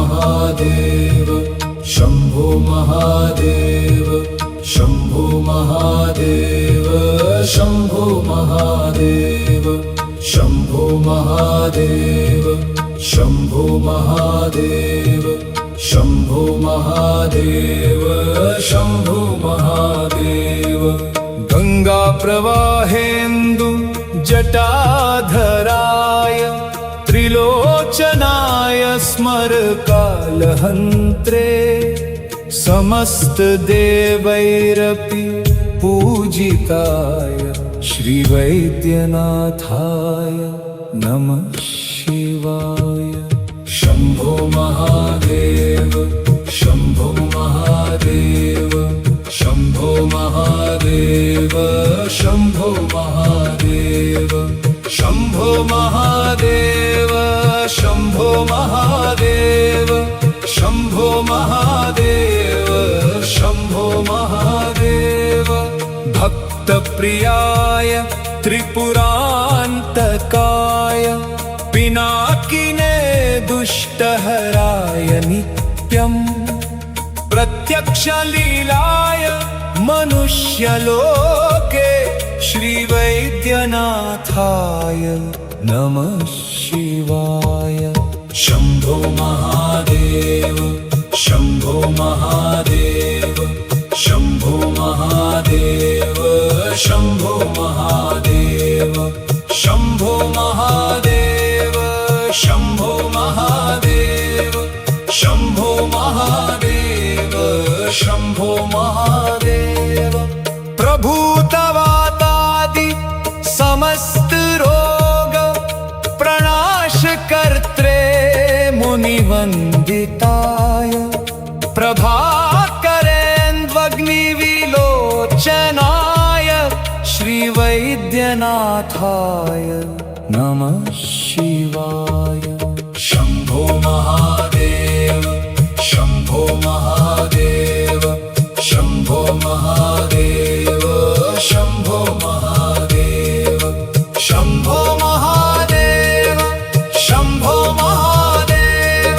महादेव शम्भो महादेव शम्भो महादेव शम्भो महादेव शम्भो महादेव शम्भो महादेव शम्भो महादेव शम्भो महादेव गंगा प्रवाहेन्दु जटाधराय त्रिलोचनाय स्मर कालहन्त्रे समस्त देवैरपि पूजिताय श्रीवैद्यनाथाय नमः शिवाय। शम्भो महादेव शम्भो महादेव शम्भो महादेव शम्भो महादेव शम्भो महादेव शम्भो महादेव शम्भो महादेव शम्भो महादेव भक्तप्रियाय त्रिपुरान्तकाय पिनाकिने दुष्टहराय नित्यं प्रत्यक्षलीलाय मनुष्यलोके श्रीवैद्यनाथाय नमः शिवाय। शम्भो महादेव शम्भो महादेव शम्भो महादेव शम्भो महादेव शम्भो महादेव शम्भो महादेव शम्भो महादेव शम्भो महादेव प्रभूतवातादि समस्त रोग प्रणाश कर्त्रे मुनिवन्दिताय प्रभाकरेन्द्वग्निविलोचनाय श्रीवैद्यनाथाय नमः शिवाय। शम्भो महादेव शम्भो महादेव शम्भो महादेव शम्भो महादेव शम्भो महादेव शम्भो महादेव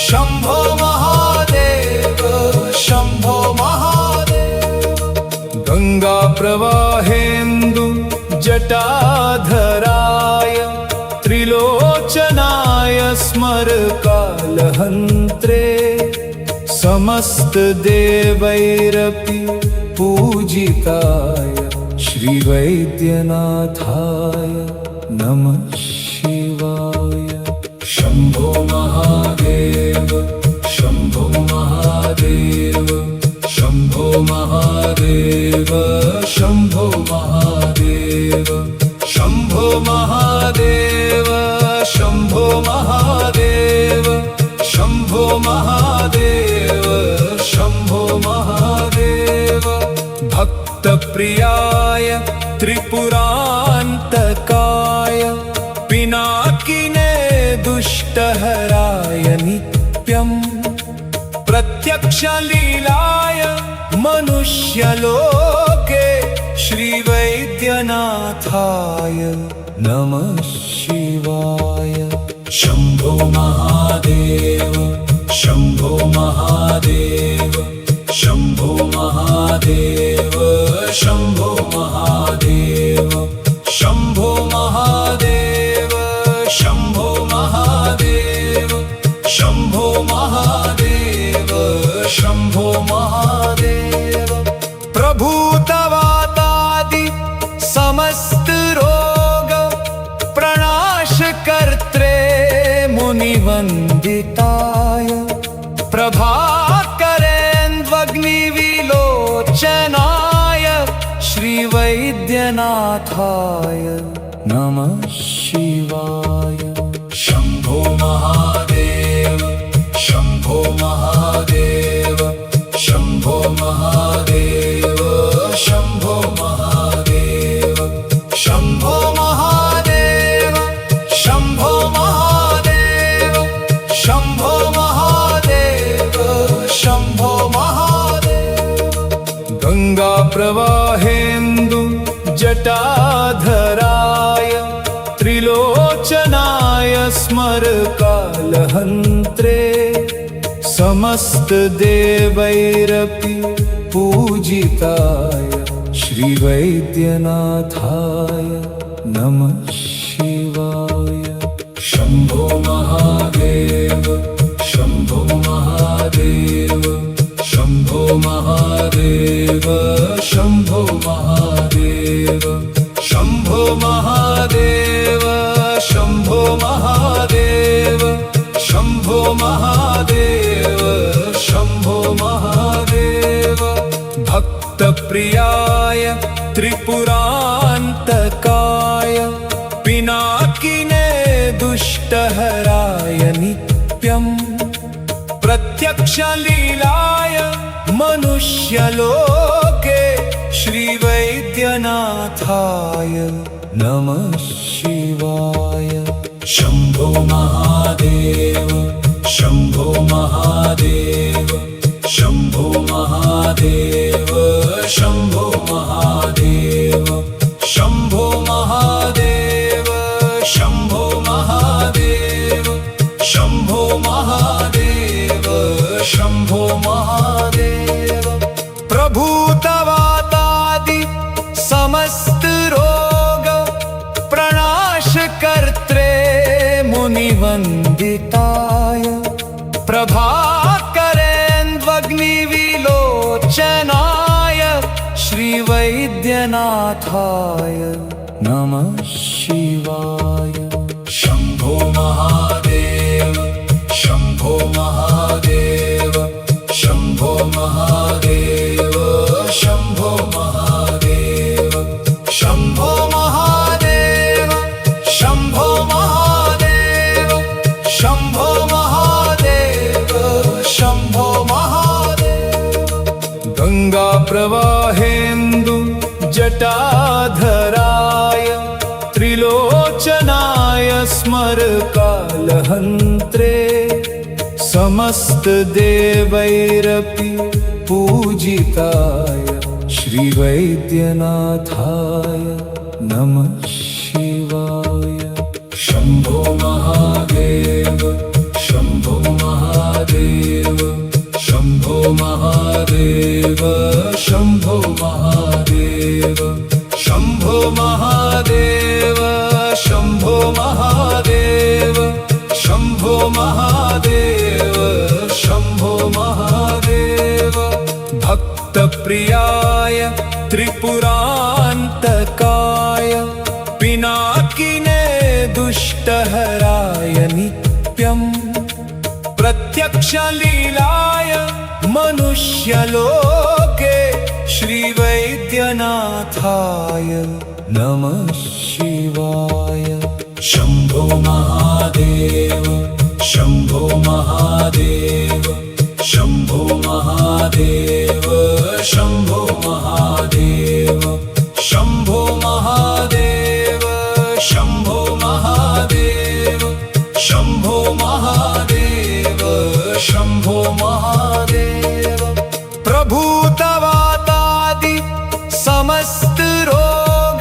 शम्भो महादेव शम्भो महादेव गंगा प्रवाहेन्दु जटाधराय त्रिलोचनाय स्मर कालहन्त्रे समस्त देवैरपि पूजिताय श्रीवैद्यनाथाय नमः शिवाय। शम्भो महादेव शम्भो महादेव शम्भो महादेव शम्भो महादेव शम्भो महादेव शम्भो महादेव शम्भो महादेव शम्भो महादेव भक्तप्रियाय त्रिपुरान्तकाय पिनाकिने दुष्टहराय नित्यं प्रत्यक्षलीलाय मनुष्यलोके श्रीवैद्यनाथाय नमः शिवाय। शम्भो महादेव शम्भो महादेव शम्भो महादेव शम्भो महादेव शम्भो महादेव शम्भो महादेव शम्भो महादेव शम्भो महादेव प्रभूतवातादि समस्त रोग प्रणाश कर्त्रे मुनिवन्दिताय प्रभाकरेन्द्वग्निविलोचनाय श्रीवैद्यनाथाय नमः शिवाय। शम्भो महादेव शम्भो महादेव शम्भो महादेव शम्भो महादेव शम्भो महादेव शम्भो महादेव शम्भो महादेव शम्भो महादेव गंगा प्रवाहेन्दु जटाधराय त्रिलोचनाय स्मर कालहन्त्रे समस्तदेवैरपि पूजिताय श्रीवैद्यनाथाय नमः शिवाय। शम्भो महादेव शम्भो महादेव शम्भो महादेव शम्भो महादेव शम्भो महादेव शम्भो महादेव शम्भो महादेव शम्भो महादेव। भक्तप्रियाय त्रिपुरान्तकाय पिनाकिने दुष्टहराय नित्यं प्रत्यक्षलीलाय मनुष्यलोके श्रीवैद्यनाथाय नमः शिवाय। शम्भो महादेव शम्भो महादेव शम्भो महादेव शम्भो महादेव शम्भो महादेव शम्भो महादेव शम्भो महादेव शम्भो महादेव। प्रभूतवातादि समस्त रोग प्रणाश कर्त्रे मुनिवन्दिताय प्रभाकरेन्द्वग्निविलोचनाय श्रीवैद्यनाथाय नमः शिवाय। शम्भो महादेव शम्भो महादेव शम्भो महादेव शम्भो महादेव शम्भो महादेव शम्भो महादेव शम्भो महादेव शम्भो महादेव। गंगा प्रवाहेन्दु जटाधराय त्रिलोचनाय स्मरकालहन्त्रे समस्तदेवैरपि पूजिताय श्रीवैद्यनाथाय नमः शिवाय। शम्भो महादेव शम्भो महादेव शम्भो महादेव शम्भो महादेव शम्भो महादेव शम्भो महादेव शम्भो महादेव शम्भो महादेव। भक्तप्रियाय त्रिपुरान्तकाय पिनाकिने दुष्टहराय नित्यं प्रत्यक्षलीलाय मनुष्यलोके श्रीवैद्यनाथाय नमः शिवाय। शम्भो महादेव शम्भो महादेव शम्भो महादेव शम्भो महादेव शम्भो महादेव शम्भो महादेव शम्भो महादेव शम्भो महादेव। प्रभूतवातादि समस्त रोग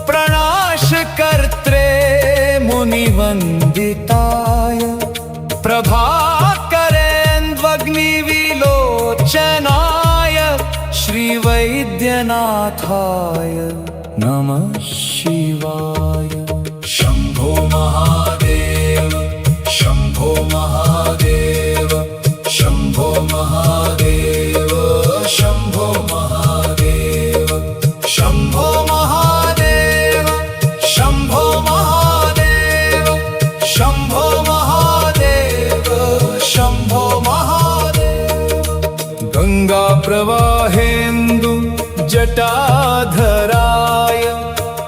प्रणाश कर्त्रे मुनिवन्दिताय प्रभाकरेन्द्वग्निविलोचनाय श्रीवैद्यनाथाय नमः शिवाय। शम्भो महादेव शम्भो महादेव शम्भो महादेव शम्भो महादेव शम्भो महादेव शम्भो महादेव शम्भो महादेव शम्भो महादेव। गंगा प्रवाहेन्दु जटाधराय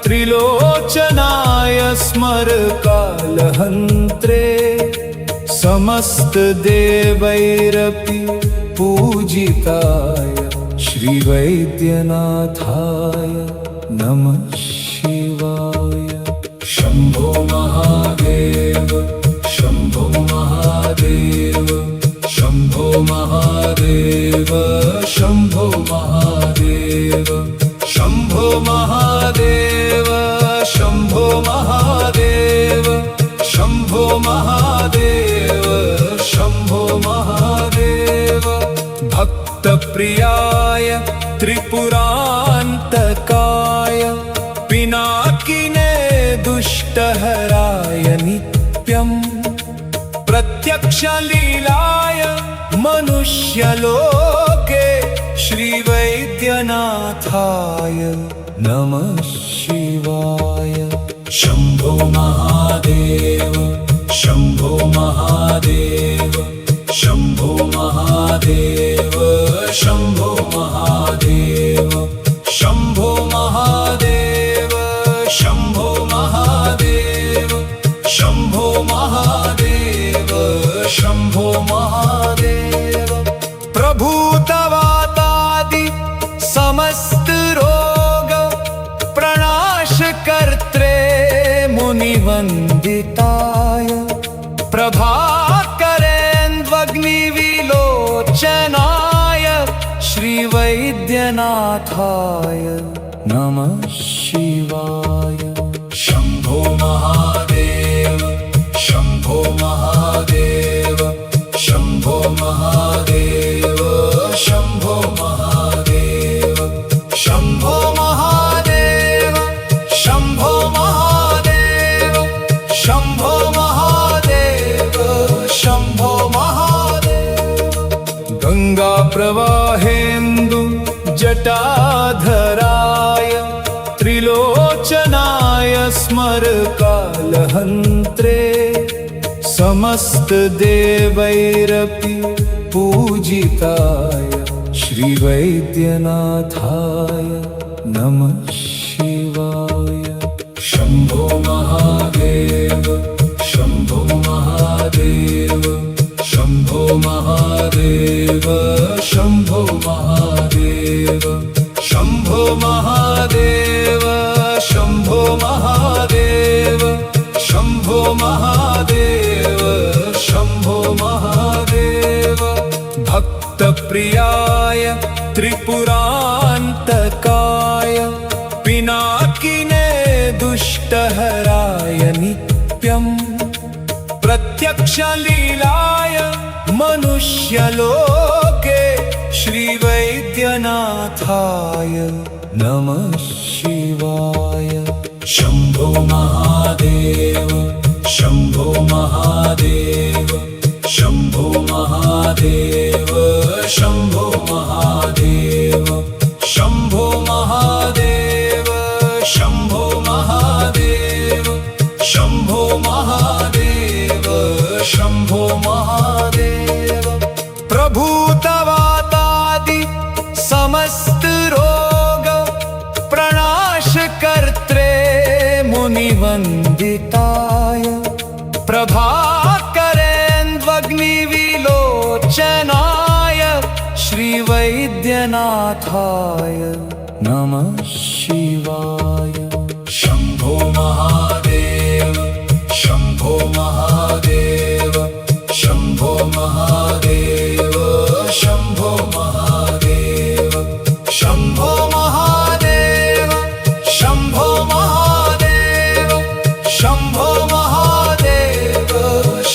त्रिलोचनाय स्मरकालहन्त्रे समस्तदेवैरपि पूजिताय श्रीवैद्यनाथाय नमः शिवाय। शम्भो महादेव शम्भो महादेव शम्भो महादेव शम्भो महादेव शम्भो महादेव शम्भो महादेव शम्भो महादेव शम्भो महादेव। पिनाकिने दुष्टहराय नित्यम् प्रत्यक्षलीलाय मनुष्यलोके श्रीवैद्यनाथाय नमः शिवाय। शम्भो महादेव शम्भो महादेव शम्भो महादेव शम्भो महादेव शम्भो महादेव शम्भो महादेव शम्भो महादेव शम्भो महादेव। प्रभु तवातादि समस्त रोग प्रणाश कर्त्रे मुनिवन्दिताय प्रभाकरेन्द्वग्निविलोचनाय श्रीवैद्यनाथाय नमः शिवाय। शम्भो महादेव शम्भो महादेव शम्भो महादेव शम्भो महादेव शम्भो महादेव शम्भो महादेव शम्भो महादेव शम्भो महादेव। गंगा प्रवाहेन्दु जटाधराय त्रिलोचनाय स्मरकालहन्त्रे समस्त देवैरपि पूजिताय श्रीवैद्यनाथाय नमः शिवाय। शम्भो महादेव शम्भो महादेव शम्भो महादेव शम्भो महादेव शम्भो महादेव शम्भो महादेव शम्भो महादेव शम्भो महादेव। भक्तप्रियाय त्रिपुरान्तकाय पिनाकिने दुष्टहराय नित्यम् प्रत्यक्षलीलाय मनुष्यलोके श्रीवैद्यनाथाय नमः शिवाय। शम्भो महादेव शम्भो महादेव शम्भो महादेव शम्भो महादेव शम्भो महादेव शम्भो महादेव शम्भो महादेव शम्भो महादेव। प्रभु तवातादि समस्त रोग प्रणाश कर्त्रे मुनिवन्दिताय प्रभाकरेन्द्वग्निविलोचनाय श्रीवैद्यनाथाय नमः शिवाय। शम्भो महादेव शम्भो महादेव शम्भो महादेव शम्भो महादेव शम्भो महादेव शम्भो महादेव शम्भो महादेव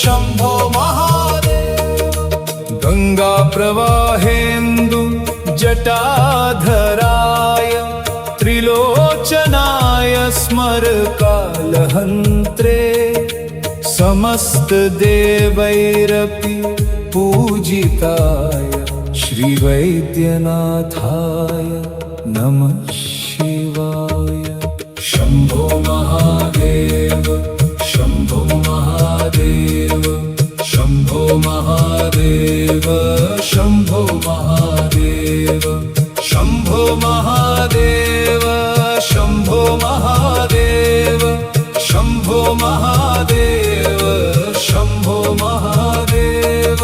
शम्भो महादेव। गंगा प्रवाहेन्दु जटाधराय त्रिलोचनाय स्मरकालहन्त्रे समस्त देवैरपि पूजिताय श्रीवैद्यनाथाय नमः शिवाय। शम्भो महादेव शम्भो महादेव शम्भो महादेव शम्भो महादेव शम्भो महादेव शम्भो महादेव शम्भो महादेव शम्भो महादेव।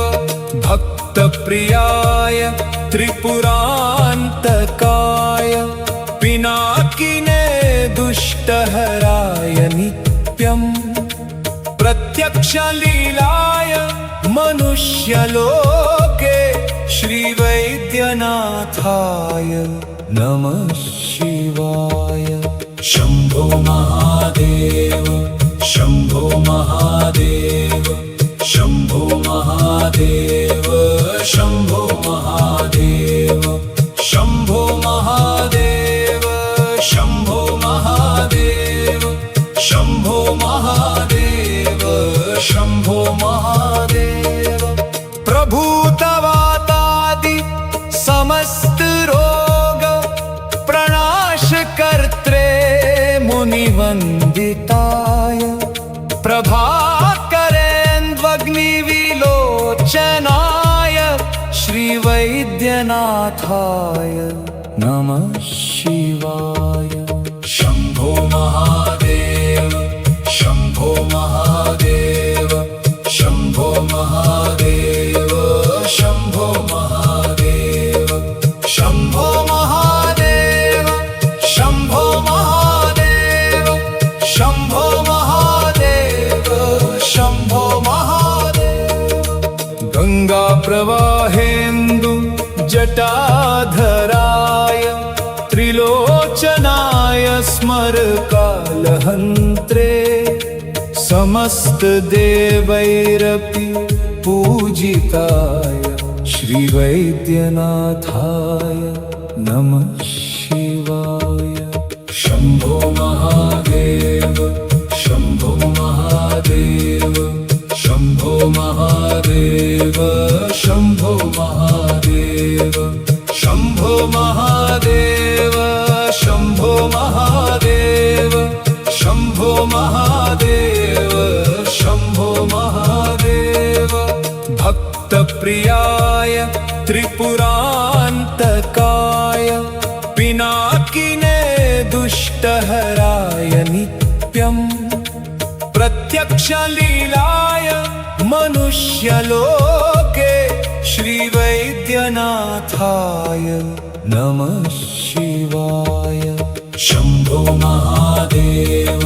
भक्तप्रियाय त्रिपुरान्तकाय पिनाकिने दुष्टहराय नित्यम् प्रत्यक्षलीलाय मनुष्यलोके श्रीवैद्यनाथाय नमः शिवाय। शम्भो महादेव शम्भो महादेव शम्भो महादेव शम्भो महादेव शम्भो महादेव शम्भो महादेव मुनिवन्दिताय प्रभाकरेन्द्वग्निविलोचनाय श्रीवैद्यनाथाय नमः शिवाय। शम्भो महादेव शम्भो महादेव शम्भो महादेव शम्भो महादेव शम्भो महादेव शम्भो महादेव शम्भो महादेव शम्भो महादेव। गंगा प्रवाहेन्दु जटाधराय त्रिलोचनाय स्मरकालहन्त्रे समस्त देवैरपि पूजिताय श्रीवैद्यनाथाय नमः शिवाय। शम्भो महादेव शम्भो महादेव शम्भो महादेव शम्भो महादेव शम्भो महादेव शम्भो महादेव शम्भो महादेव शम्भो महादेव। भक्तप्रियाय त्रिपुरान्तकाय पिनाकिने दुष्टहराय नित्यं प्रत्यक्षलीलाय मनुष्यलोके श्रीवैद्यनाथाय नमः शिवाय। शम्भो महादेव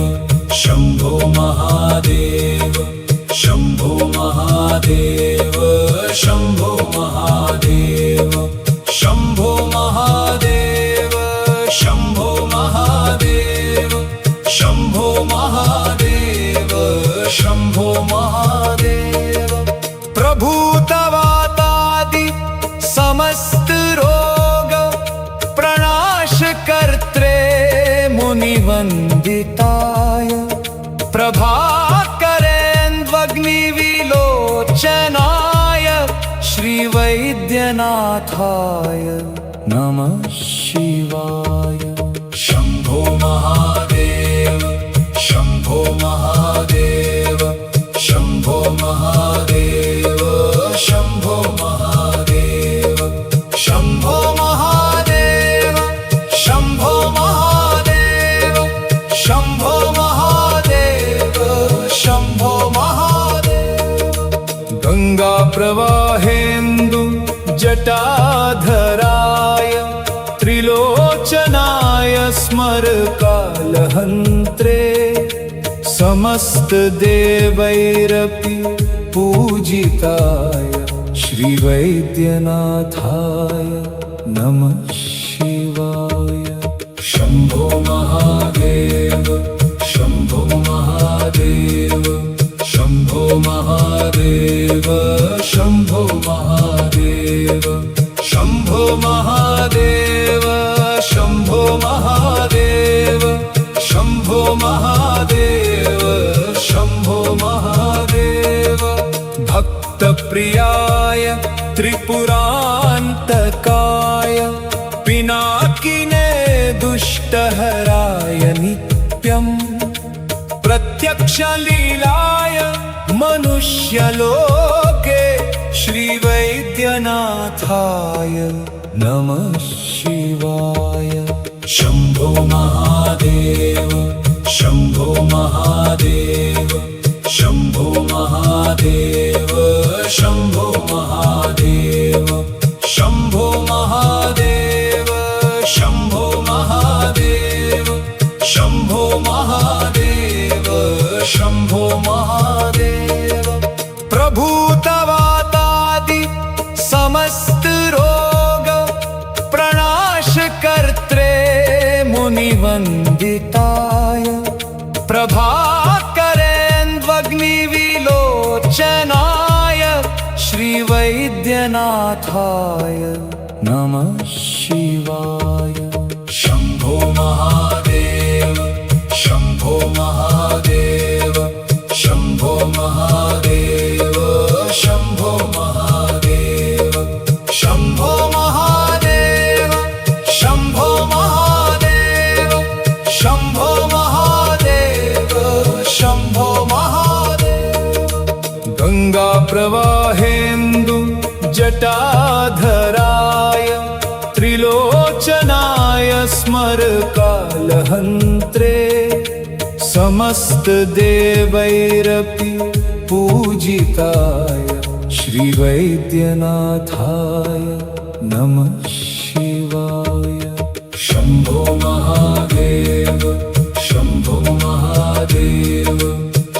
शम्भो महादेव शम्भो महादेव शम्भो महादेव शम्भो महादेव शम्भो महादेव शम्भो महादेव शम्भो महादेव। प्रभूतवातादि समस्त रोग प्रणाश कर्त्रे मुनिवन्दिताय प्रभाकरेन्द्वग्निविलोचनाय श्रीवैद्यनाथाय नमः शिवाय। शम्भो महादेव शम्भो महादेव शम्भो महादेव शम्भो महादेव शम्भो महादेव शम्भो महादेव शम्भो महादेव शम्भो महादेव। गंगा प्रवाहेन्दु जटाधराय त्रिलोचनाय स्मरकालहन्त्रे समस्त देवैरपि पूजिताय श्रीवैद्यनाथाय नमः शिवाय। शम्भो महादेव शम्भो महादेव शम्भो महादेव शम्भो महादेव शम्भो महादेव शम्भो महादेव शम्भो महादेव शम्भो महादेव। भक्तप्रियाय त्रिपुरान्तकाय पिनाकिने दुष्टहराय नित्यं प्रत्यक्षलीलाय मनुष्यलोके श्रीवैद्यनाथाय नमः शिवाय। शम्भो महादेव शम्भो महादेव शम्भो महादेव शम्भो महादेव शम्भो महादेव शम्भो महादेव शम्भो महादेव शम्भो महादेव। प्रभूतवातादि समस्त रोग प्रणाश कर्त्रे मुनिवन्दिताय प्रभाकरेन्द्वग्निविलोचनाय श्रीवैद्यनाथाय नमः शिवाय। शम्भो महादेव शम्भो महादेव शम्भो महादेव शम्भो महादेव शम्भो महादेव शम्भो महादेव शम्भो महादेव प्रवाहेन्दु जटाधराय त्रिलोचनाय स्मरकालहन्त्रे समस्त देवैरपि पूजिताय श्रीवैद्यनाथाय नमः शिवाय। शम्भो महादेव शम्भो महादेव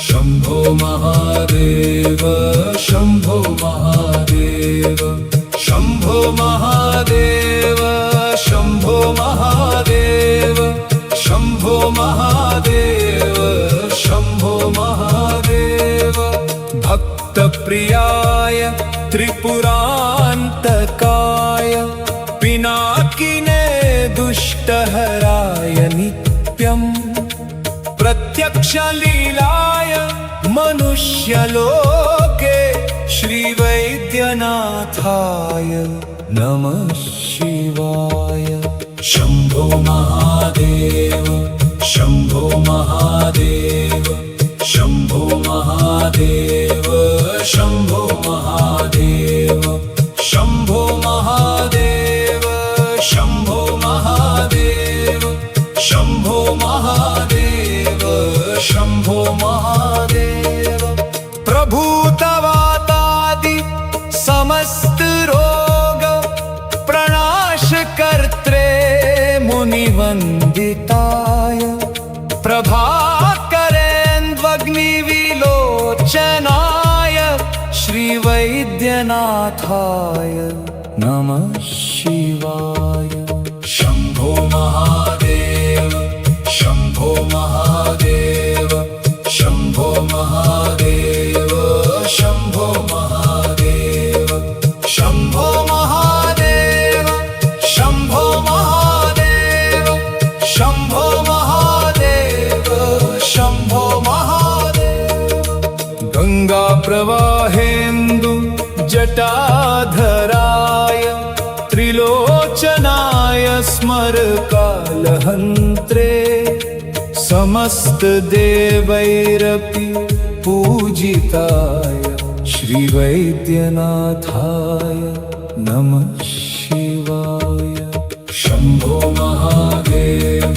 शम्भो महादेव शम्भो महादेव शम्भो महादेव शम्भो महादेव शम्भो महादेव शम्भो महादेव। भक्तप्रियाय त्रिपुरान्तकाय पिनाकिने दुष्टहराय नित्यम् प्रत्यक्षलीलाय मनुष्यलोके श्रीवैद्यनाथाय नमः शिवाय। शम्भो महादेव शम्भो महादेव शम्भो महादेव शम्भो महादेव शम्भो महादेव शम्भो महादेव शम्भो महादेव शम्भो महादेव। प्रभूतवातादि समस्त रोग प्रणाश कर्त्रे मुनिवन्दिताय प्रभाकरेन्द्वग्निविलोचनाय श्रीवैद्यनाथाय नमः शिवाय। शम्भो महादेव शम्भो महादेव शम्भो महादेव शम्भो महादेव शम्भो महादेव शम्भो महादेव शम्भो महादेव शम्भो महादेव। गंगा प्रवाहेन्दु जटाधराय त्रिलोचनाय स्मरकालहन्त्रे समस्त देवैरपि पूजिताय श्रीवैद्यनाथाय नमः शिवाय। शम्भो महादेव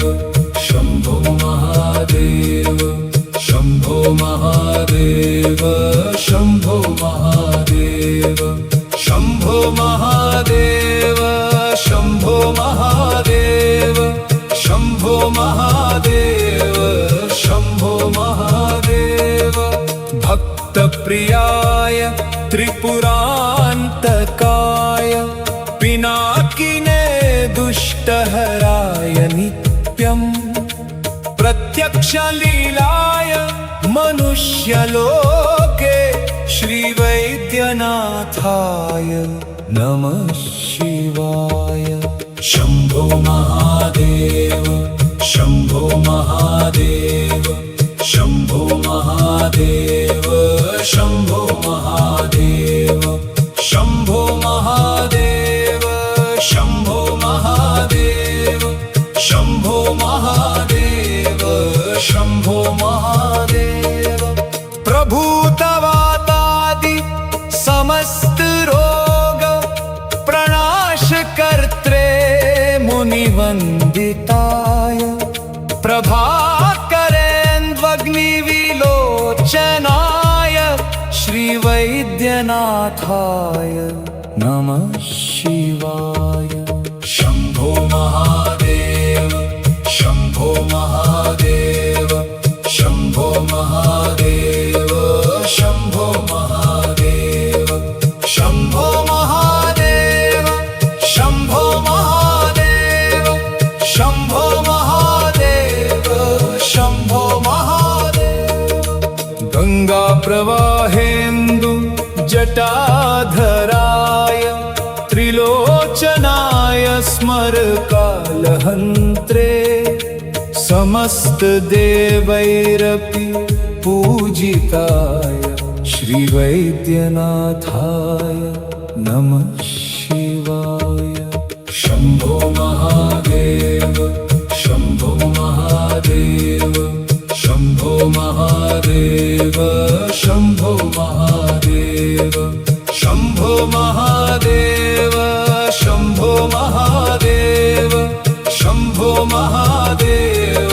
शम्भो महादेव शम्भो महादेव शम्भो महादेव शम्भो महादेव शम्भो महादेव शम्भो महादेव शम्भो महादेव। भक्तप्रियाय त्रिपुरान्तकाय पिनाकिने दुष्टहराय नित्यम् प्रत्यक्षलीलाय मनुष्यलोके श्रीवैद्यनाथाय नमः शिवाय। शम्भो महादेव शम्भो महादेव शम्भो महादेव शम्भो महादेव शम्भो महादेव शम्भो महादेव शम्भो महादेव शम्भो महादेव। प्रभूतवातादि समस्त रोग प्रणाश कर्त्रे मुनिवन्दिताय प्रभाकरेन्द्वग्निविलोचनाय श्रीवैद्यनाथाय नमः शिवाय। शम्भो महादेव शम्भो महादेव शम्भो महादेव शम्भो महादेव शम्भो महादेव शम्भो महादेव शम्भो महादेव शम्भो महादेव। गंगा प्रवाहेन्दु जटाधराय त्रिलोचनाय स्मरकालहन्त्रे समस्त देवैरपि पूजिताय श्रीवैद्यनाथाय नमः शिवाय। शम्भो महादेव शम्भो महादेव शम्भो महादेव शम्भो महादेव शम्भो महादेव शम्भो महादेव शम्भो महादेव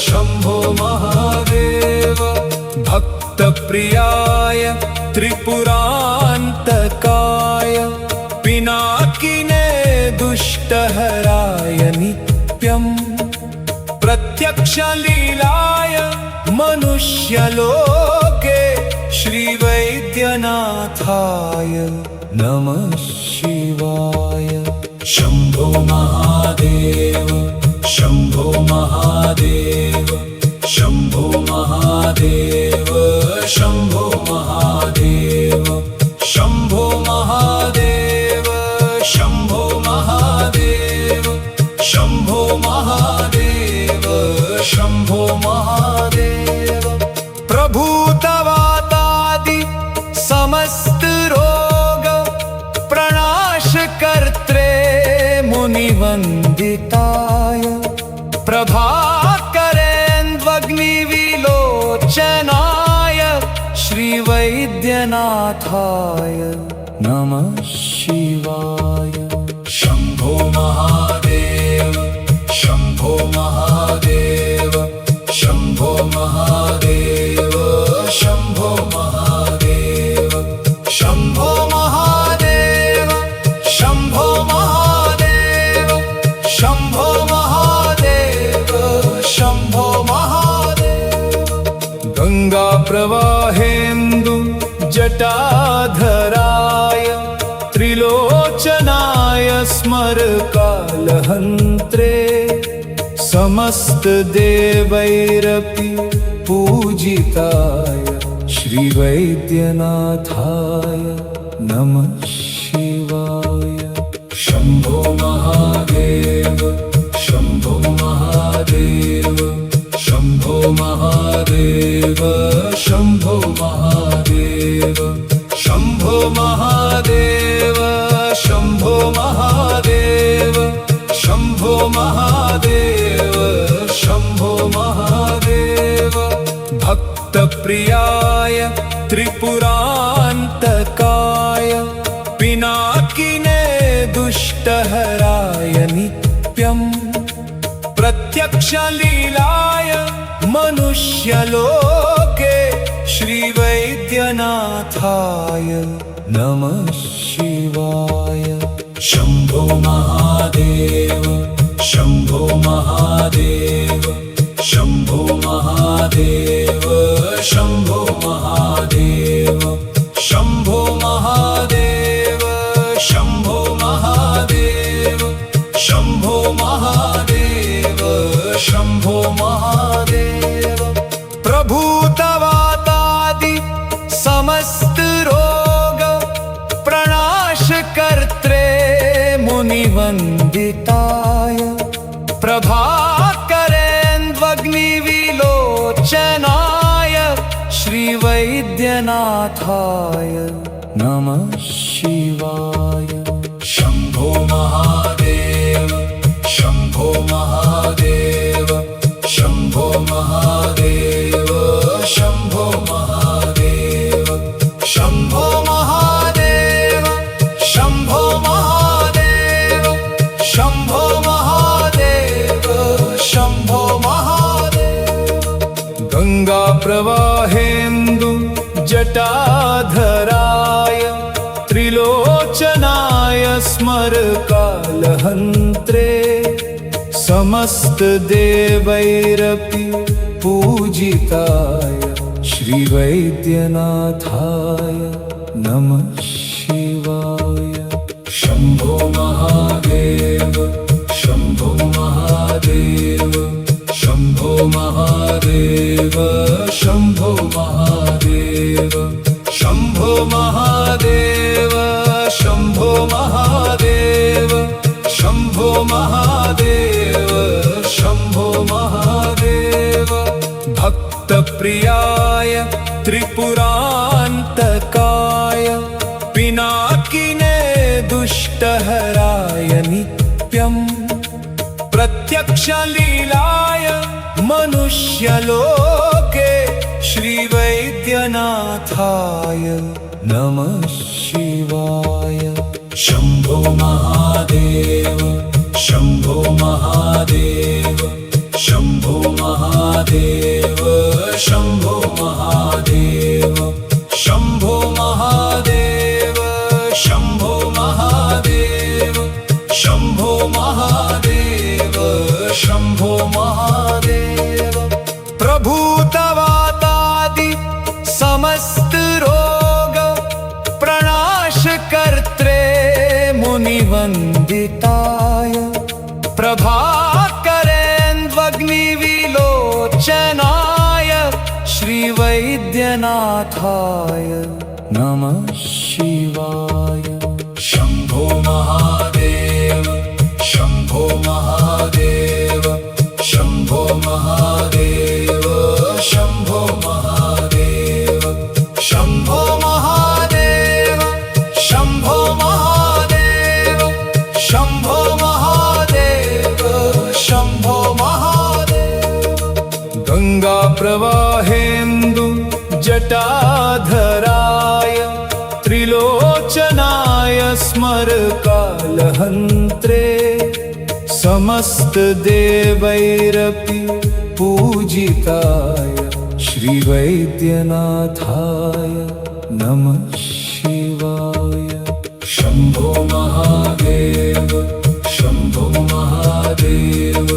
शम्भो महादेव भक्तप्रियाय त्रिपुरान्तकाय पिनाकिने दुष्टहराय नित्यम् प्रत्यक्षलीलाय मनुष्यलोके श्रीवैद्यनाथाय नमः शिवाय शम्भो महादेव शम्भो महादेव शम्भो महादेव शम्भो महादेव शम्भो महादेव शम्भो महादेव शम्भो महादेव शम्भो महादेव प्रभु तवातादि समस्त रोग प्रणाश कर्त्रे मुनिवन्दिताय प्रभाकरेन्द्वग्निविलोचनाय श्रीवैद्यनाथाय नमः शिवाय शम्भो महादेव शम्भो महादेव शम्भो महादेव शम्भो महादेव शम्भो महादेव शम्भो महादेव शम्भो महादेव शम्भो महादेव गंगा प्रवाहेन्दु जटाधराय त्रिलोचनाय स्मरकालहन्त्रे समस्त देवैरपि पूजिताय श्रीवैद्यनाथाय नमः शिवाय शम्भो महादेव शम्भो महादेव शम्भो महादेव शम्भो महादेव शम्भो महादेव शम्भो महादेव शम्भो महादेव शम्भो महादेव भक्तप्रियाय त्रिपुरान्तकाय पिनाकिने दुष्टहराय नित्यम् प्रत्यक्षलीलाय मनुष्यलोके श्रीवैद्यनाथाय नमः शिवाय शम्भो महादेव शम्भो महादेव शम्भो महादेव शम्भो महादेव शम्भो महादेव शम्भो महादेव शम्भो महादेव शम्भो महादेव प्रभु तवातादि समस्त रोग प्रणाश कर्त्रे मुनिवन्दिताय प्रभाकरेन्द्वग्निविलोचनाय श्रीवैद्यनाथाय नमः शिवाय शम्भो महादेव शम्भो महादेव शम्भो महादेव शम्भो महादेव शम्भो महादेव शम्भो महादेव शम्भो महादेव शम्भो महादेव गंगा प्रवाहेन्दु जटाधराय त्रिलोचनाय स्मरकालहन्त्रे समस्त देवैरपि पूजिताय श्रीवैद्यनाथाय नमः शिवाय शम्भो महादेव शम्भो महादेव शम्भो महादेव शम्भो महादेव शम्भो महादेव शम्भो महादेव शम्भो महादेव शम्भो महादेव भक्तप्रियाय त्रिपुरान्तकाय पिनाकिने दुष्टहराय नित्यम् प्रत्यक्षलीलाय मनुष्यलोके श्रीवैद्यनाथाय नमः शिवाय। शम्भो महादेव शम्भो महादेव शम्भो महादेव शम्भो महादेव शम्भो महादेव शम्भो महादेव शम्भो महादेव शम्भो महादेव। प्रभु तवातादि समस्त रोग प्रणाश कर्त्रे मुनिवन्दिताय प्रभाकरेन्द्वग्निविलोचनाय श्रीवैद्यनाथाय नमः शिवाय। शम्भो महादेव शम्भो महादेव शम्भो महादेव शम्भो महादेव शम्भो महादेव शम्भो महादेव शम्भो महादेव शम्भो महादेव। गंगा प्रवाहेन्दु जटाधराय त्रिलोचनाय स्मरकालहन्त्रे समस्त देवैरपि पूजिताय श्रीवैद्यनाथाय नमः शिवाय। शम्भो महादेव शम्भो महादेव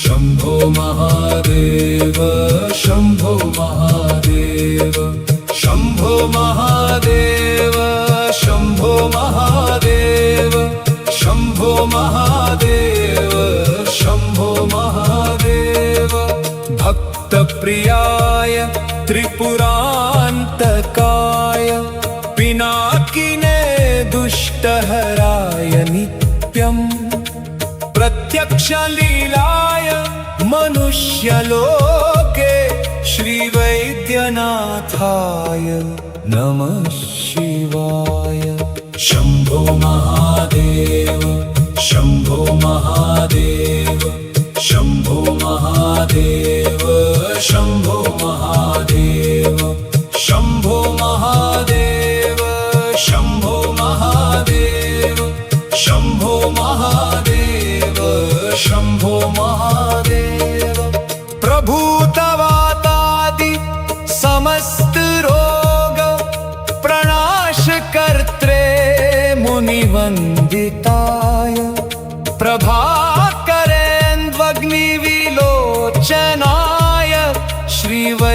शम्भो महादेव शम्भो महादेव शम्भो महादेव शम्भो महादेव शम्भो महादेव शम्भो महादेव। भक्तप्रियाय त्रिपुरान्तकाय पिनाकिने दुष्टहराय नित्यम् प्रत्यक्षलीलाय मनुष्यलोके श्रीवैद्यनाथाय नमः शिवाय। शम्भो महादेव शम्भो महादेव शम्भो महादेव शम्भो महादेव शम्भो महादेव शम्भो महादेव शम्भो महादेव शम्भो महादेव। प्रभु तवातादि समस्त रोग प्रणाश कर्त्रे मुनिवन्दिताय प्रभाकरेन्द्वग्निविलोचनाय श्रीवैद्यनाथाय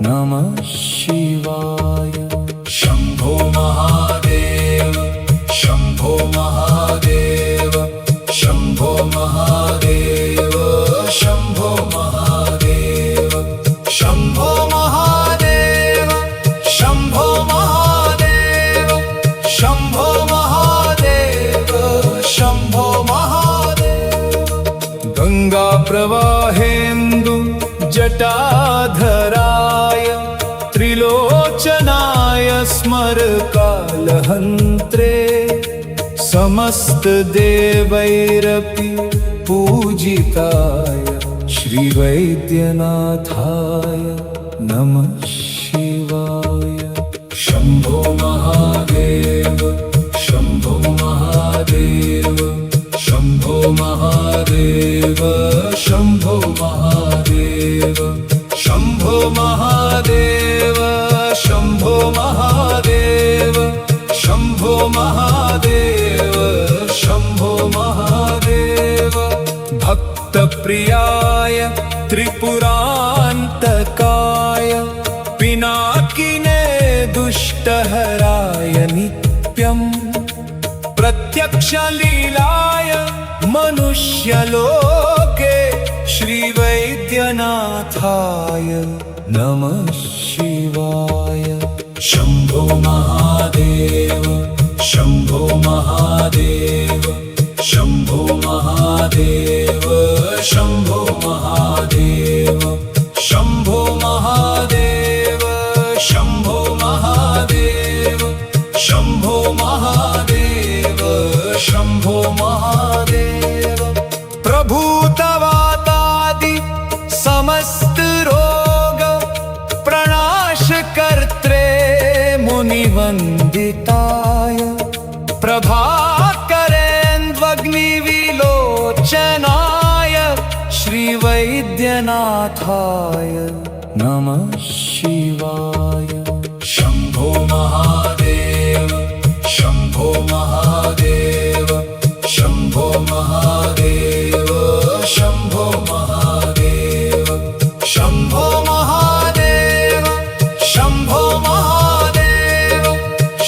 नमः शिवाय। शम्भो महादेव शम्भो महादेव शम्भो महादेव शम्भो महादेव शम्भो महादेव शम्भो महादेव शम्भो महादेव शम्भो महादेव। गंगा प्रवाहेन्दु जटाधराय त्रिलोचनाय स्मरकालहन्त्रे समस्त देवैरपि पूजिताय श्रीवैद्यनाथाय नमः शिवाय। शम्भो महादेव शम्भो महादेव शम्भो महादेव शम्भो महादेव शम्भो महादेव शम्भो महादेव शम्भो महादेव शम्भो महादेव। भक्तप्रियाय त्रिपुरान्तकाय पिनाकिने दुष्टहराय नित्यम् प्रत्यक्षलीलाय मनुष्यलोके श्रीवैद्यनाथाय नमः शिवाय। शम्भो महादेव शम्भो महादेव शम्भो महादेव शम्भो महादेव शम्भो महादेव शम्भो महादेव शम्भो महादेव शम्भो महादेव। प्रभु तवातादि समस्त रोग प्रणाश कर्त्रे वैद्यनाथाय नमः शिवाय। शम्भो महादेव शम्भो महादेव शम्भो महादेव शम्भो महादेव शम्भो महादेव शम्भो महादेव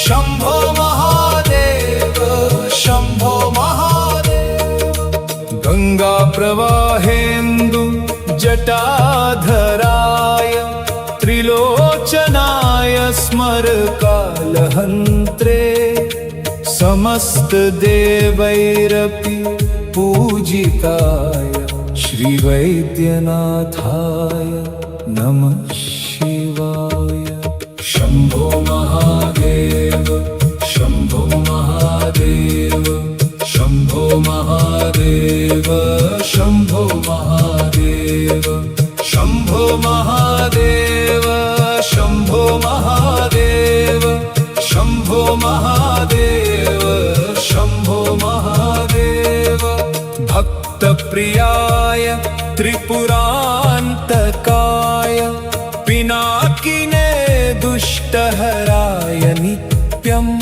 शम्भो महादेव शम्भो महादेव। गंगा प्रवाहेन्दु जटाधराय त्रिलोचनाय स्मरकालहन्त्रे समस्त देवैरपि पूजिताय श्रीवैद्यनाथाय नमः शिवाय। शम्भो महादेव शम्भो महादेव शम्भो महादेव शम्भो महादेव शम्भो महादेव शम्भो महादेव शम्भो महादेव शम्भो महादेव। भक्तप्रियाय त्रिपुरान्तकाय पिनाकिने दुष्टहराय नित्यम्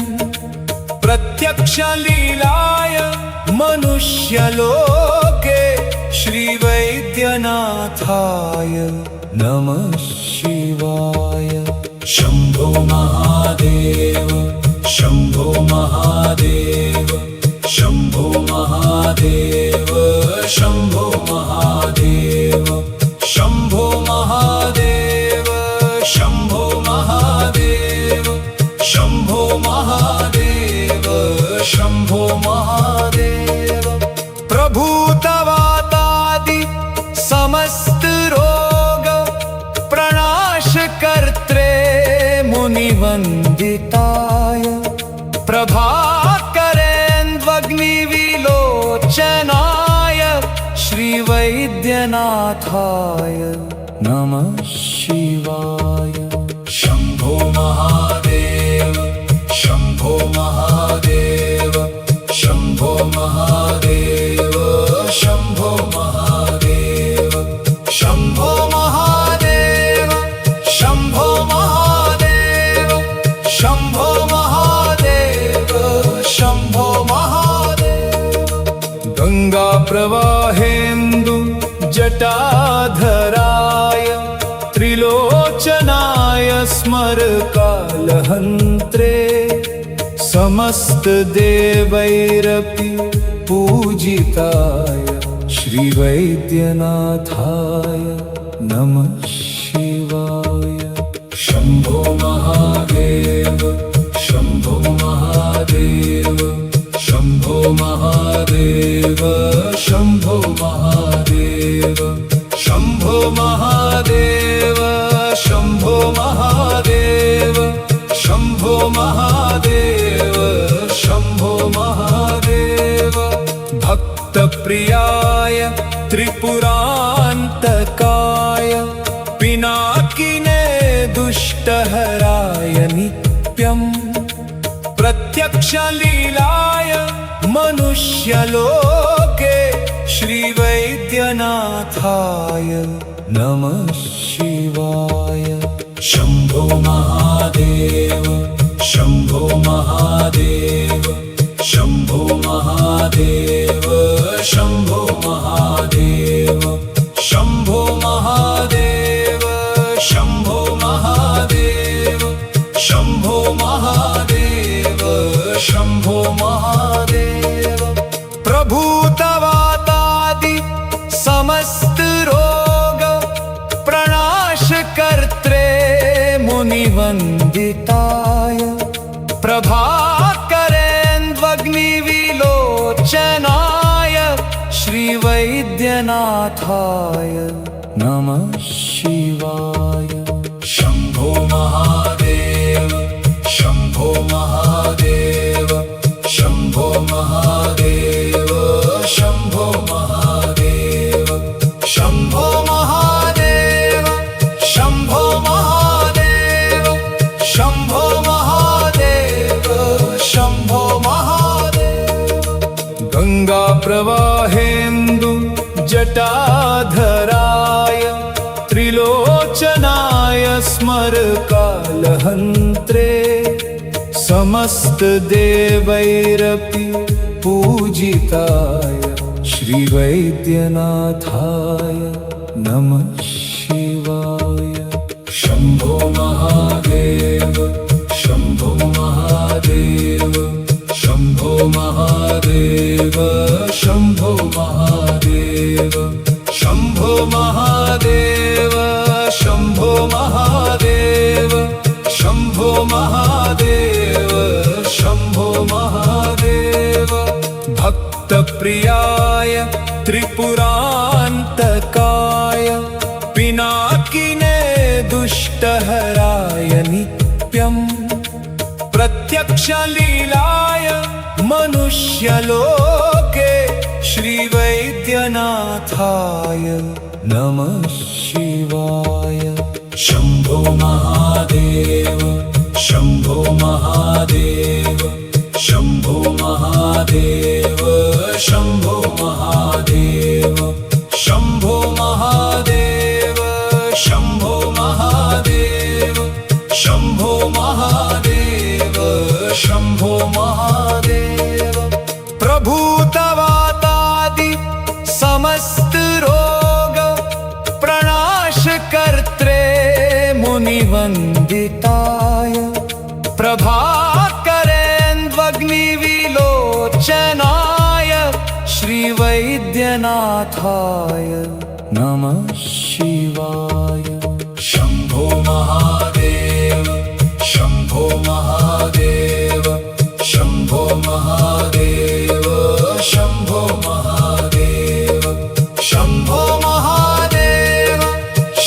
प्रत्यक्षलीलाय मनुष्यलोके श्रीवैद्यनाथाय नमः शिवाय। शम्भो महादेव शम्भो महादेव शम्भो महादेव शम्भो महादेव शम्भो महादेव शम्भो महादेव शम्भो महादेव शम्भो महादेव। प्रभूतवातादि समस्त रोग प्रणाश कर्त्रे मुनिवन्दिताय प्रभाकरेन्द्वग्निविलोचनाय श्रीवैद्यनाथाय नमः शिवाय। शम्भो महादेव शम्भो महादेव शम्भो महादेव शम्भो महादेव शम्भो महादेव शम्भो महादेव शम्भो महादेव शम्भो महादेव। गंगा प्रवाहेन्दु जटाधराय त्रिलोचनाय स्मरकालहन्त्रे समस्त देवैरपि पूजिताय श्रीवैद्यनाथाय नमः शिवाय। शम्भो महादेव शम्भो महादेव शम्भो महादेव शम्भो महादेव शम्भो महादेव शम्भो महादेव शम्भो महादेव शम्भो महादेव। भक्तप्रियाय त्रिपुरान्तकाय पिनाकिने दुष्टहराय नित्यम् प्रत्यक्षलीलाय मनुष्यलोके श्रीवैद्यनाथाय नमः शिवाय। शम्भो महादेव शम्भो महादेव शम्भो महादेव शम्भो महादेव शम्भो महादेव शम्भो महादेव शम्भो महादेव शम्भो महादेव। प्रभूतवातादि समस्त रोग प्रणाश कर्त्रे मुनिवन्दिताय प्रभाकरेन्द्वग्निविलोचनाय श्रीवैद्यनाथाय नमः शिवाय। शम्भो महादेव शम्भो महादेव शम्भो महादेव शम्भो महादेव शम्भो महादेव शम्भो महादेव शम्भो महादेव शम्भो महादेव। गंगा प्रवाहेन्दु जटाधराय त्रिलोचनाय स्मरकालहन्त्रे समस्तदेवैरपि पूजिताय श्रीवैद्यनाथाय नमः शिवाय। शम्भो महादेव शम्भो महादेव शम्भो महादेव शम्भो महादेव शम्भो महादेव शम्भो महादेव शम्भो महादेव शम्भो महादेव। भक्तप्रियाय त्रिपुरान्तकाय पिनाकिने दुष्टहराय नित्यम् प्रत्यक्षलीलाय मनुष्यलोके श्रीवैद्यनाथाय नमः शिवाय। शम्भो महादेव शम्भो महादेव शम्भो महादेव शम्भो महादेव शम्भो महादेव शम्भो महादेव शम्भो महादेव शम्भो महादेव। प्रभूतवातादि समस्त रोग प्रणाश कर्त्रे मुनिवन्दिताय प्रभाकरेन्द्वग्निविलोचनाय श्रीवैद्यनाथाय नमः शिवाय। शम्भो महादेव शम्भो महादेव शम्भो महादेव शम्भो महादेव शम्भो महादेव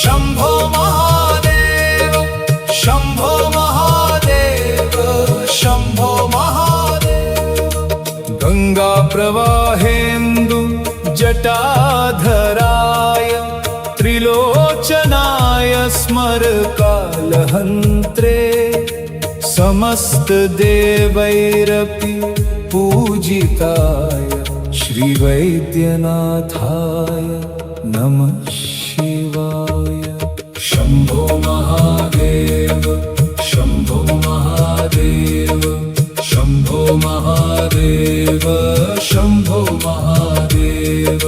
शम्भो महादेव शम्भो महादेव शम्भो महादेव। गंगा प्रवाहेन्दु जटाधराय त्रिलोचनाय स्मरकालहन्त्रे समस्तदेवैरपि पूजिताय श्रीवैद्यनाथाय नमः शिवाय। शम्भो महादेव शम्भो महादेव शम्भो महादेव शम्भो महादेव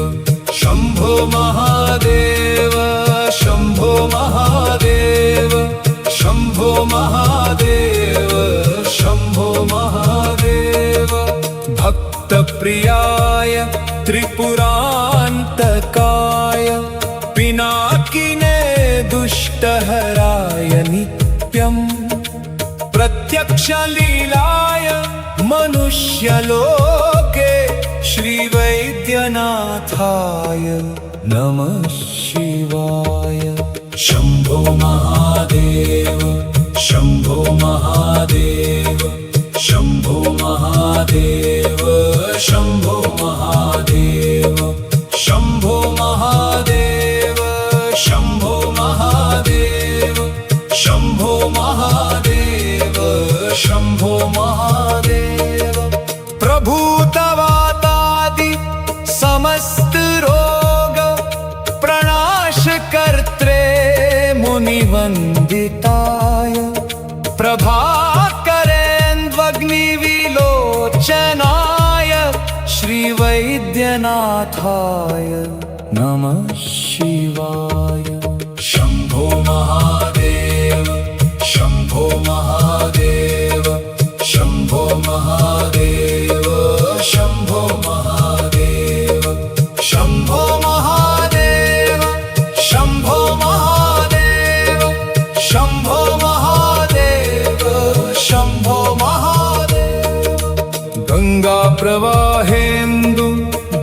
शम्भो महादेव शम्भो महादेव शम्भो महादेव शम्भो महादेव। भक्तप्रियाय त्रिपुरान्तकाय पिनाकिने दुष्टहराय नित्यम् प्रत्यक्षलीलाय मनुष्यलोके श्रीवैद्यनाथाय नमः शिवाय। शम्भो महादेव शम्भो महादेव शम्भो महादेव शम्भो महादेव शम्भो महादेव शम्भो महादेव शम्भो महादेव शम्भो महादेव। प्रभूतवातादि समस्त रोग प्रणाश कर्त्रे मुनिवन्दिताय प्रभाकरेन्द्वग्निविलोचनाय श्रीवैद्यनाथाय नमः शिवाय। शम्भो महादेव शम्भो महादेव शम्भो महादेव शम्भो महादेव शम्भो महादेव शम्भो महादेव शम्भो महादेव शम्भो महादेव। गंगा प्रवाहेन्दु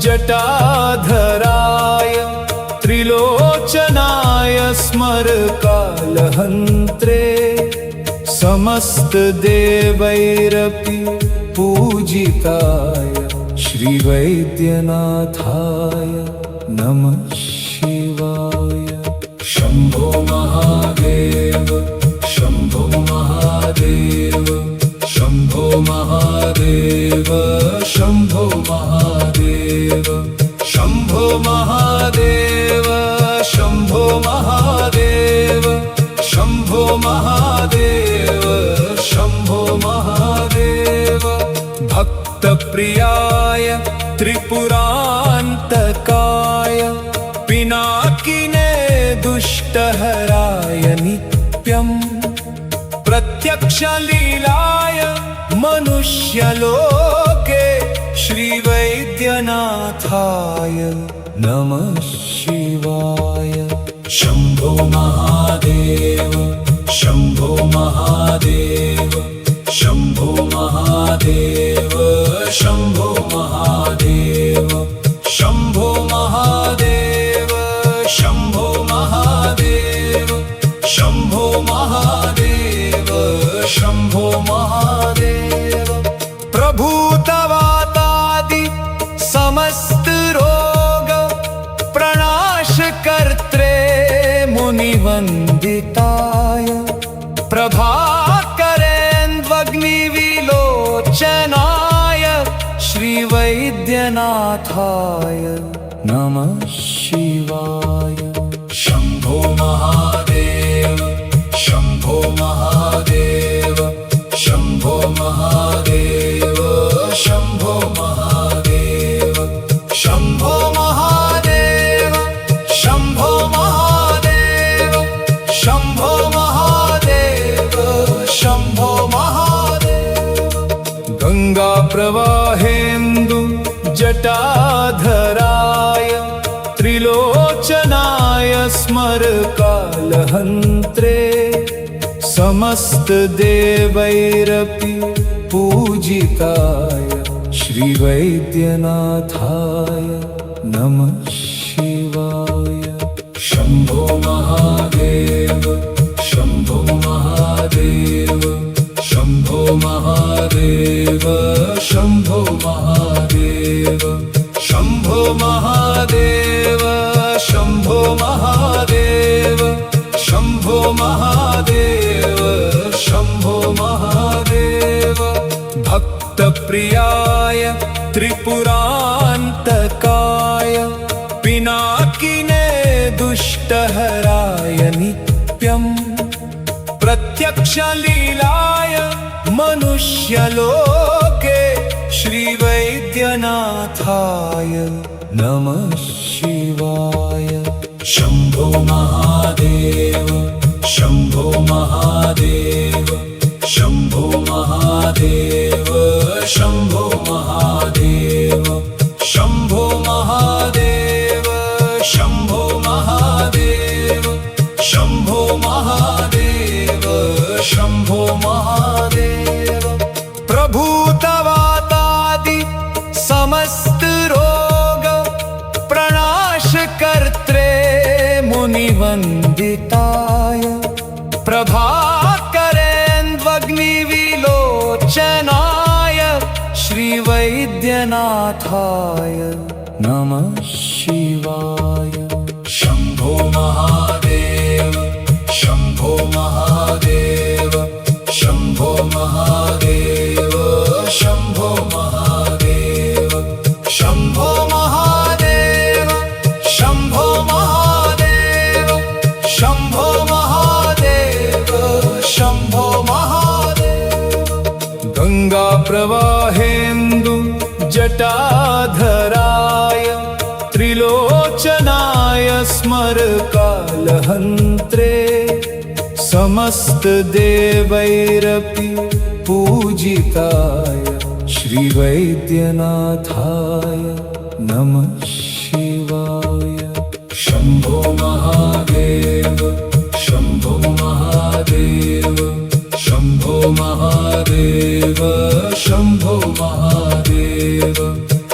जटाधराय त्रिलोचनाय स्मरकालहन्त्रे समस्तदेवैरपि पूजिताय श्रीवैद्यनाथाय नमः शिवाय। शम्भो महादेव शम्भो महादेव शम्भो महादेव शम्भो महादेव शम्भो महादेव शम्भो महादेव दुष्टहराय नित्यम् प्रत्यक्षलीलाय मनुष्यलोके श्रीवैद्यनाथाय नमः शिवाय। शम्भो महादेव शम्भो महादेव शम्भो महादेव शम्भो महादेव शम्भो महादेव शम्भो महादेव शम्भो महादेव शम्भो महादेव। प्रभु तवातादि समस्त रोग प्रणाश कर्त्रे मुनिवन्दिताय प्रभाकरेन्द्वग्निविलोचनाय श्रीवैद्यनाथाय नमः शिवाय। शम्भो महादेव शम्भो महादेव शम्भो महादेव शम्भो महादेव शम्भो महादेव शम्भो महादेव शम्भो महादेव शम्भो महादेव। गंगा प्रवाहेन्दु जटाधराय त्रिलोचनाय स्मरकालहन्त्रे समस्त देवैरपि पूजिताय श्रीवैद्यनाथाय नमः शिवाय। शम्भो महादेव शम्भो महादेव शम्भो महादेव शम्भो महादेव शम्भो महादेव शम्भो महादेव शम्भो महादेव शम्भो महादेव। भक्तप्रियाय त्रिपुरान्तकाय पिनाकिने दुष्टहराय नित्यम् प्रत्यक्षलीलाय मनुष्यलोके श्रीवैद्यनाथाय नमः शिवाय। शम्भो महादेव शम्भो महादेव शम्भो महादेव शम्भो महादेव शम्भो महादेव शम्भो महादेव शम्भो महादेव शम्भो महादेव। प्रभु तवातादि समस्त रोग प्रणाश कर्त्रे मुनिवन्दिताय प्रभाकरेन्द्वग्निविलोचनाय श्रीवैद्यनाथाय नमः शिवाय। शम्भो महादेव शम्भो महादेव शम्भो महादेव शम्भो महादेव शम्भो महादेव शम्भो महादेव शम्भो महादेव शम्भो महादेव। गंगा प्रवाहेन्दु जटाधराय त्रिलोचनाय स्मरकालहन्त्रे समस्त देवैरपि पूजिताय श्रीवैद्यनाथाय नमः शिवाय। शम्भो महादेव शम्भो महादेव शम्भो महादेव शम्भो महादेव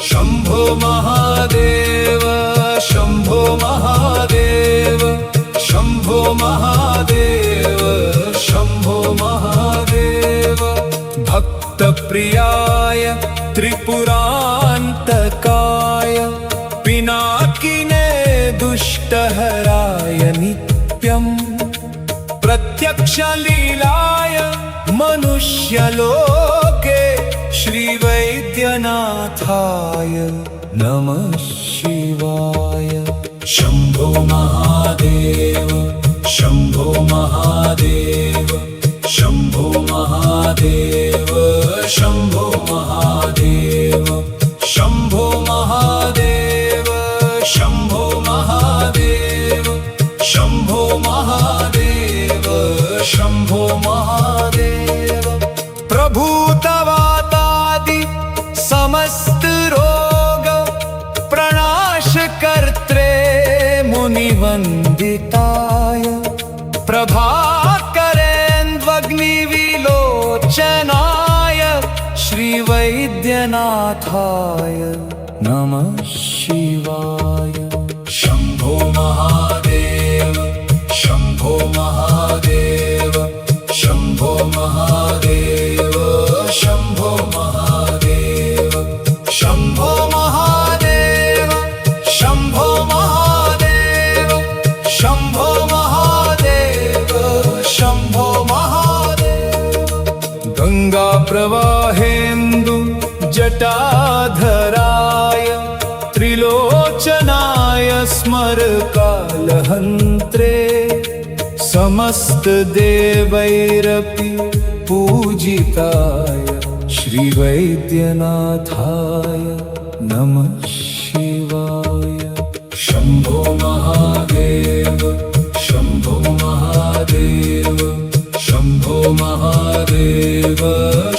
शम्भो महादेव शम्भो महादेव शम्भो महादेव शम्भो महादेव। भक्तप्रियाय त्रिपुरान्तकाय पिनाकिने दुष्टहराय नित्यम् प्रत्यक्षलीलाय मनुष्यलोके श्रीवैद्यनाथाय नमः शिवाय। शम्भो महादेव शम्भो महादेव शम्भो महादेव शम्भो महादेव शम्भो महादेव शम्भो महादेव शम्भो महादेव प्रभाकरेन्द्वग्निविलोचनाय श्रीवैद्यनाथाय नमः शिवाय। शम्भो महादेव शम्भो महादेव शम्भो महादेव शम्भो महादेव शम्भो महादेव शम्भो महादेव शम्भो महादेव शम्भो महादेव। गंगा प्रवाहेन्दु जटाधराय त्रिलोचनाय स्मरकालहन्त्रे समस्त देवैरपि पूजिताय श्रीवैद्यनाथाय नमः शिवाय। शम्भो महादेव शम्भो महादेव शम्भो महादेव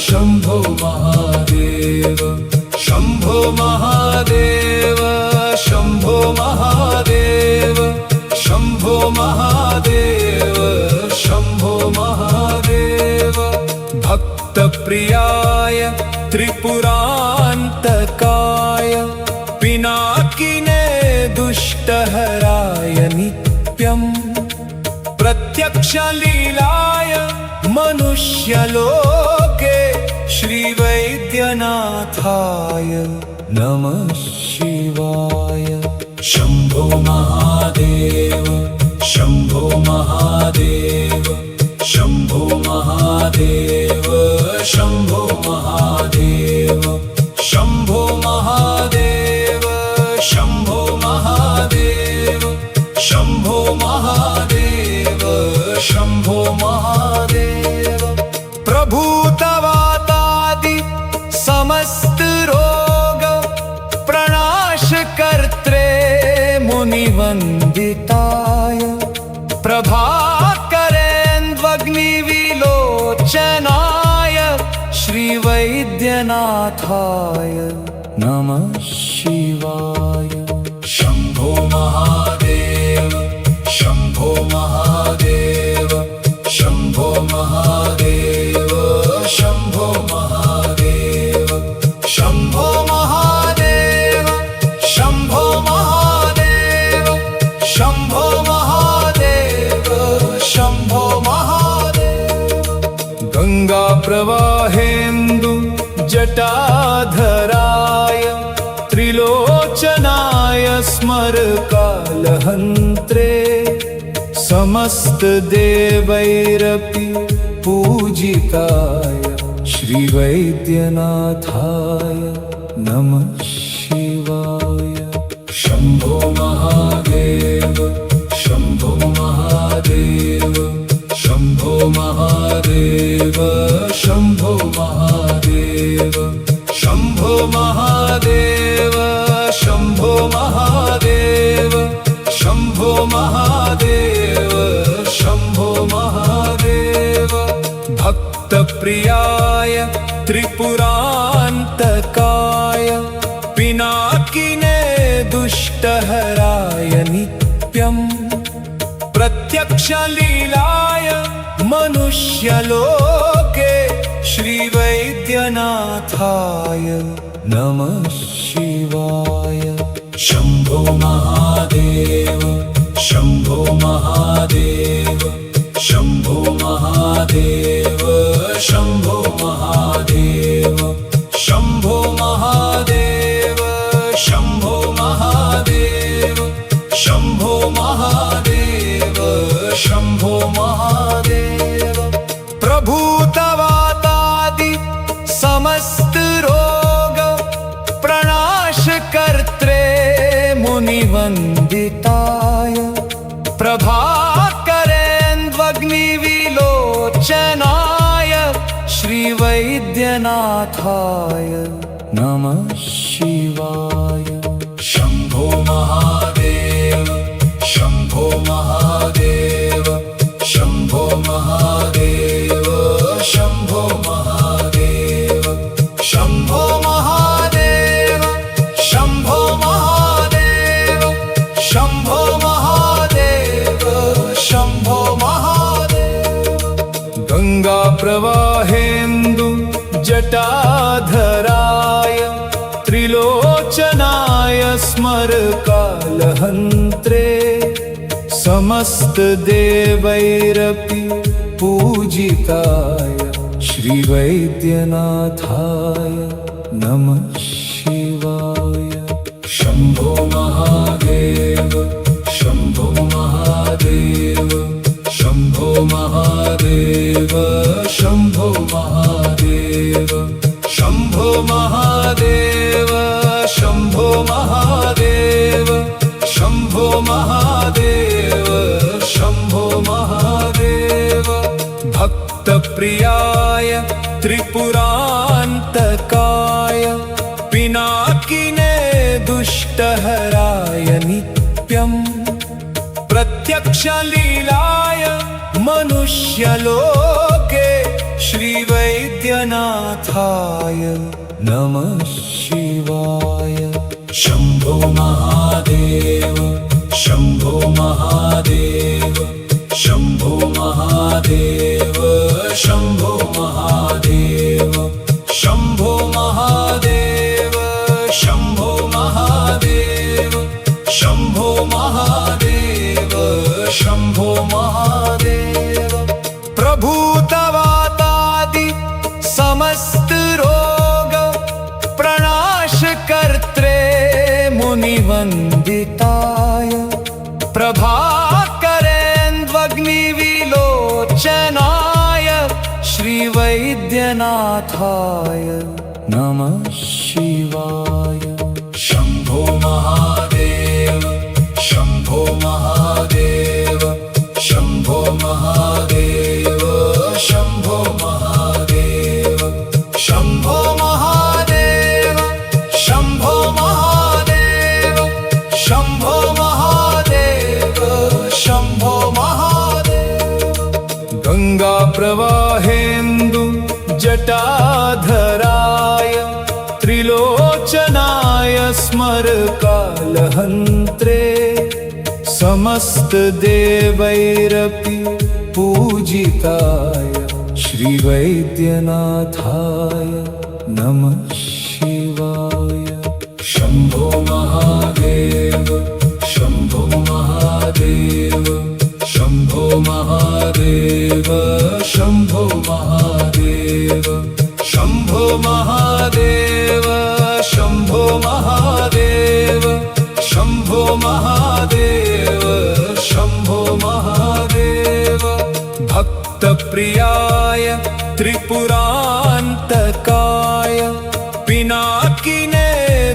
शम्भो महादेव शम्भो महादेव शम्भो महादेव शम्भो महादेव शम्भो महादेव। भक्तप्रियाय त्रिपुरान्तकाय पिनाकिने दुष्टहराय नित्यम् प्रत्यक्षलीलाय मनुष्यलोके श्रीवैद्यनाथाय नमः शिवाय। शम्भो महादेव शम्भो महादेव शम्भो महादेव शम्भो महादेव शम्भो महादेव शम्भो महादेव शम्भो महादेव शम्भो महादेव। प्रभूतवातादि समस्त रोग प्रणाश कर्त्रे मुनिवन्दिताय प्रभाकरेन्द्वग्निविलोचनाय श्रीवैद्यनाथाय नमः शिवाय। शम्भो महादेव शम्भो महादेव शम्भो महादेव शम्भो महादेव शम्भो महादेव शम्भो महादेव शम्भो महादेव शम्भो महादेव। गंगा प्रवाहेन्दु जटाधराय त्रिलोचनाय स्मरकालहन्त्रे समस्त देवैरपि पूजिताय श्रीवैद्यनाथाय नमः शिवाय। शम्भो महादेव शम्भो महादेव शम्भो महादेव शम्भो महादेव शम्भो महादेव शम्भो महादेव शम्भो महादेव शम्भो महादेव। भक्तप्रियाय त्रिपुरान्तकाय पिनाकिने दुष्टहराय नित्यम् प्रत्यक्षलीलाय मनुष्यलोके श्रीवैद्यनाथाय नमः शिवाय। शम्भो महादेव शम्भो महादेव शम्भो महादेव शम्भो महादेव शम्भो महादेव शम्भो महादेव शम्भो महादेव शम्भो महादेव। प्रभूतवातादि समस्त रोग प्रणाश कर्त्रे मुनिवन्दिताय प्रभाकरेन्द्वग्निविलोचनाय श्रीवैद्यनाथाय नमः शिवाय। शम्भो महादेव शम्भो महादेव शम्भो महादेव शम्भो महादेव शम्भो महादेव शम्भो महादेव शम्भो महादेव शम्भो महादेव। गंगा प्रवाहेन्दु जटाधराय त्रिलोचनाय स्मर कालहन्त्रे समस्त देवैरपि पूजिताय श्री वैद्यनाथाय नमः शिवाय। शम्भो महादेव शम्भो महादेव शम्भो महादेव शम्भो महादेव शम्भो महादेव शम्भो महादेव शम्भो महादेव शम्भो महादेव। भक्तप्रियाय त्रिपुरान्तकाय पिनाकिने दुष्टहराय नित्यम् प्रत्यक्षलीलाय मनुष्यलोके श्रीवैद्यनाथाय नमः शिवाय। शम्भो महादेव शम्भो महादेव शम्भो महादेव शम्भो महादेव शम्भो महादेव शम्भो महादेव शम्भो महादेव शम्भो महादेव। प्रभूतवातादि समस्त रोग प्रणाश कर्त्रे मुनिवन्दिताय प्रभाकरेन्द्वग्निविलोचनाय श्रीवैद्यनाथाय नमः शिवाय। शम्भो महादेव शम्भो महादेव शम्भो महादेव शम्भो महादेव शम्भो महादेव शम्भो महादेव शम्भो महादेव शम्भो महादेव। गंगा प्रवाहेन्दु जटाधराय त्रिलोचनाय स्मर कालहन्त्रे समस्त देवैरपि पूजिताय श्री वैद्यनाथाय नमः शिवाय। शम्भो महादेव शम्भो महादेव शम्भो महादेव शम्भो महादेव शम्भो महादेव शम्भो महादेव शम्भो महादेव शम्भो महादेव। भक्तप्रियाय त्रिपुरान्तकाय पिनाकिने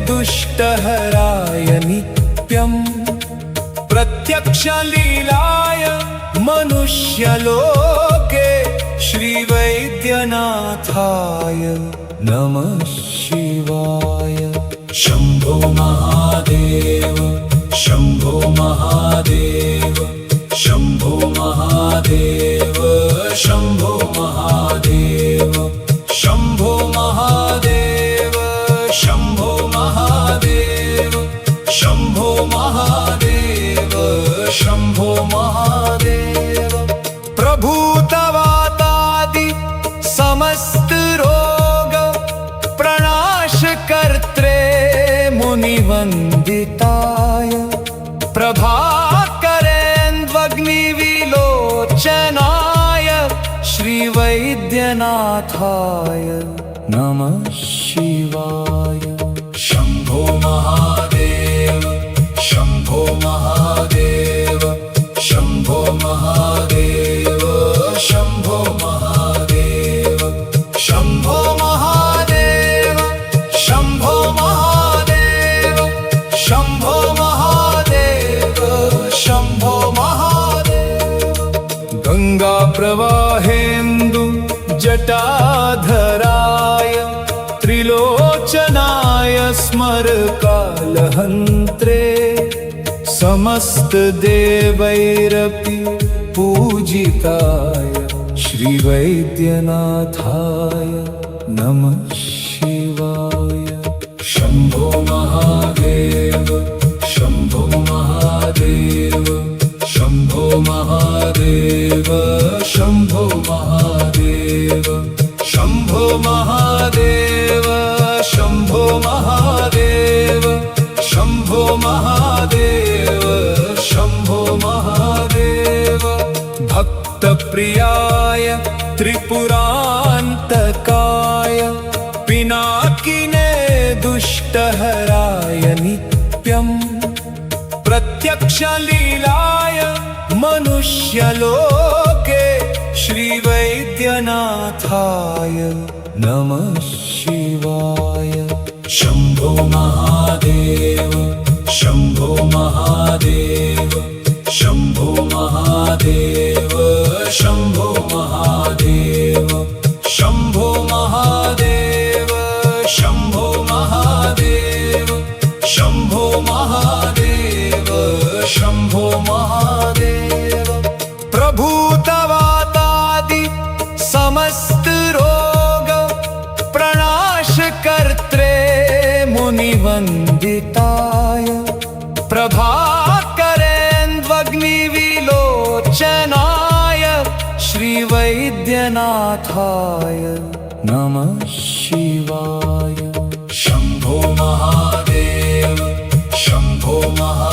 दुष्टहराय नित्यम् प्रत्यक्षलीलाय मनुष्यलोके श्रीवैद्यनाथाय नमः शिवाय। शम्भो महादेव शम्भो महादेव शम्भो महादेव शम्भो महादेव शम्भो महादेव शम्भो महादेव शम्भो महादेव शम्भो महादेव। प्रभूतवातादि समस्त रोग प्रणाश कर्त्रे मुनिवन्दिताय प्रभाकरेन्द्वग्निविलोचनाय श्रीवैद्यनाथाय नमः शिवाय। शम्भो महादेव शम्भो महादेव शम्भो महादेव शम्भो महादेव शम्भो महादेव शम्भो महादेव शम्भो महादेव शम्भो महादेव। गंगा प्रवाहेन्दु जटाधराय त्रिलोचनाय स्मर कालहन्त्रे समस्त देवैरपि पूजिताय श्री वैद्यनाथाय नमः शिवाय। शम्भो महादेव शम्भो महादेव शम्भो महादेव शम्भो महादेव भक्तप्रियाय त्रिपुरान्तकाय पिनाकिने दुष्टहराय नित्यम् प्रत्यक्षलीलाय मनुष्यलोके श्रीवैद्यनाथाय नमः शिवाय। शम्भो महादेव शम्भो महादेव शम्भो महादेव शम्भो महादेव शम्भो महादेव शम्भो महादेव शम्भो महादेव शम्भो महादेव। प्रभूतवातादि समस्त रोग प्रणाश कर्त्रे मुनिवन्दिताय प्रभाकरेन्द्वग्निविलोचनाय श्रीवैद्यनाथाय नमः शिवाय। शम्भो महादेव शम्भो महादेव